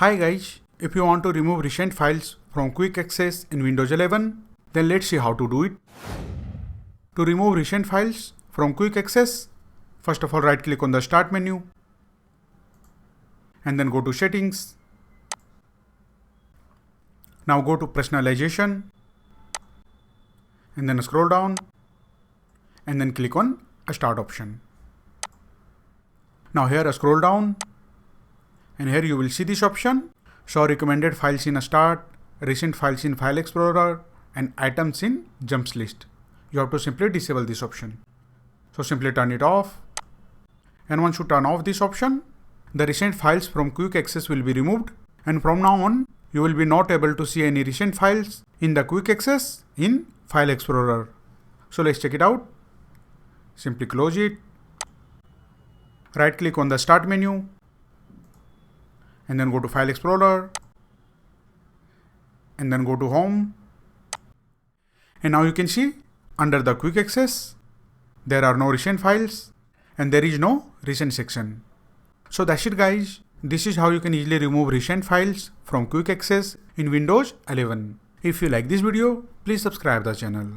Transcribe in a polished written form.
Hi guys, if you want to remove recent files from Quick Access in Windows 11, then let's see how to do it. To remove recent files from Quick Access, first of all right click on the Start menu and then go to Settings. Now go to Personalization and then scroll down and then click on a Start option. Now here scroll down and here you will see this option, show recommended files in a Start, recent files in File Explorer and items in Jumps list. You have to simply disable this option. So simply turn it off, and once you turn off this option, the recent files from Quick Access will be removed, and from now on you will be not able to see any recent files in the Quick Access in File Explorer. So let's check it out. Simply close it, right click on the Start menu and then go to File Explorer and then go to Home, and now you can see under the Quick Access there are no recent files and there is no recent section. So that's it guys. This is how you can easily remove recent files from Quick Access in Windows 11. If you like this video, please subscribe the channel.